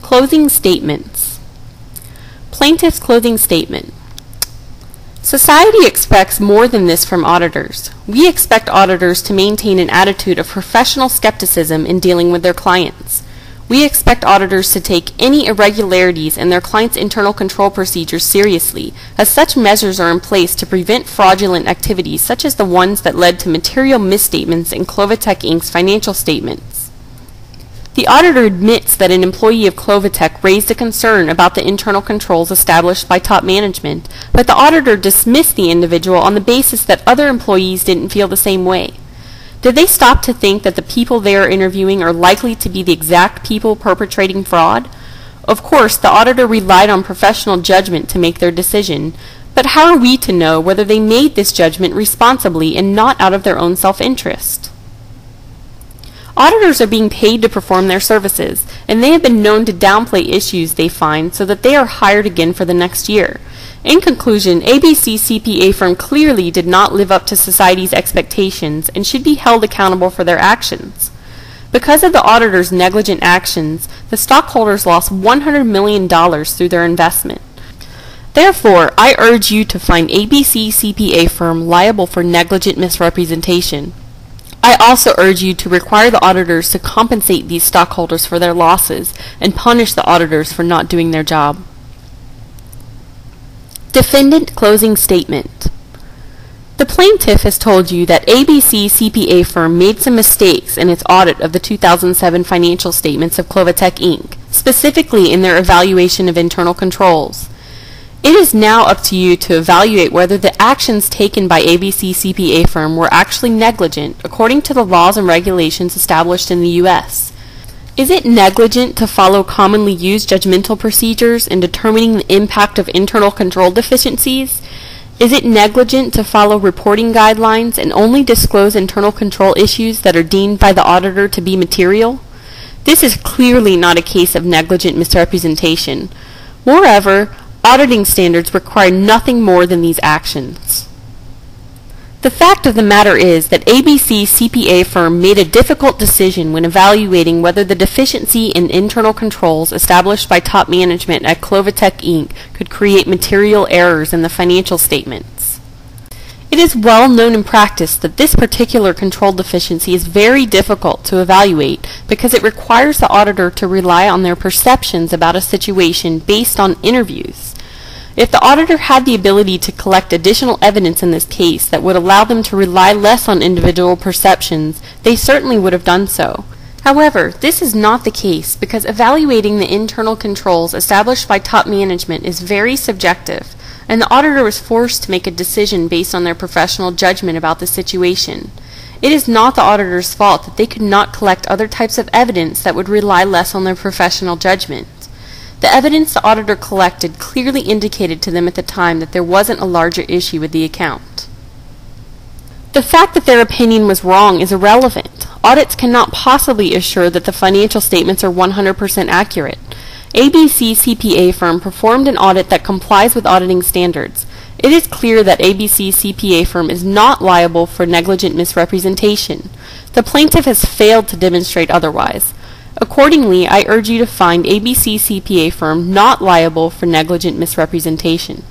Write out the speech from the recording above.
Closing statements. Plaintiff's closing statement. Society expects more than this from auditors. We expect auditors to maintain an attitude of professional skepticism in dealing with their clients. We expect auditors to take any irregularities in their clients' internal control procedures seriously, as such measures are in place to prevent fraudulent activities such as the ones that led to material misstatements in Clovatec Inc.'s financial statements. The auditor admits that an employee of Clovatec raised a concern about the internal controls established by top management, but the auditor dismissed the individual on the basis that other employees didn't feel the same way. Did they stop to think that the people they are interviewing are likely to be the exact people perpetrating fraud? Of course, the auditor relied on professional judgment to make their decision, but how are we to know whether they made this judgment responsibly and not out of their own self-interest? Auditors are being paid to perform their services, and they have been known to downplay issues they find so that they are hired again for the next year. In conclusion, ABC CPA firm clearly did not live up to society's expectations and should be held accountable for their actions. Because of the auditor's negligent actions, the stockholders lost $100 million through their investment. Therefore, I urge you to find ABC CPA firm liable for negligent misrepresentation. I also urge you to require the auditors to compensate these stockholders for their losses and punish the auditors for not doing their job. Defendant closing statement. The plaintiff has told you that ABC CPA firm made some mistakes in its audit of the 2007 financial statements of Clovatec Inc., specifically in their evaluation of internal controls. It is now up to you to evaluate whether the actions taken by ABC CPA firm were actually negligent according to the laws and regulations established in the U.S. Is it negligent to follow commonly used judgmental procedures in determining the impact of internal control deficiencies? Is it negligent to follow reporting guidelines and only disclose internal control issues that are deemed by the auditor to be material? This is clearly not a case of negligent misrepresentation. Moreover, auditing standards require nothing more than these actions. The fact of the matter is that ABC CPA firm made a difficult decision when evaluating whether the deficiency in internal controls established by top management at Clovatec Inc. could create material errors in the financial statements. It is well known in practice that this particular control deficiency is very difficult to evaluate because it requires the auditor to rely on their perceptions about a situation based on interviews. If the auditor had the ability to collect additional evidence in this case that would allow them to rely less on individual perceptions, they certainly would have done so. However, this is not the case because evaluating the internal controls established by top management is very subjective, and the auditor was forced to make a decision based on their professional judgment about the situation. It is not the auditor's fault that they could not collect other types of evidence that would rely less on their professional judgment. The evidence the auditor collected clearly indicated to them at the time that there wasn't a larger issue with the account. The fact that their opinion was wrong is irrelevant. Audits cannot possibly assure that the financial statements are 100% accurate. ABC CPA firm performed an audit that complies with auditing standards. It is clear that ABC CPA firm is not liable for negligent misrepresentation. The plaintiff has failed to demonstrate otherwise. Accordingly, I urge you to find ABC CPA firm not liable for negligent misrepresentation.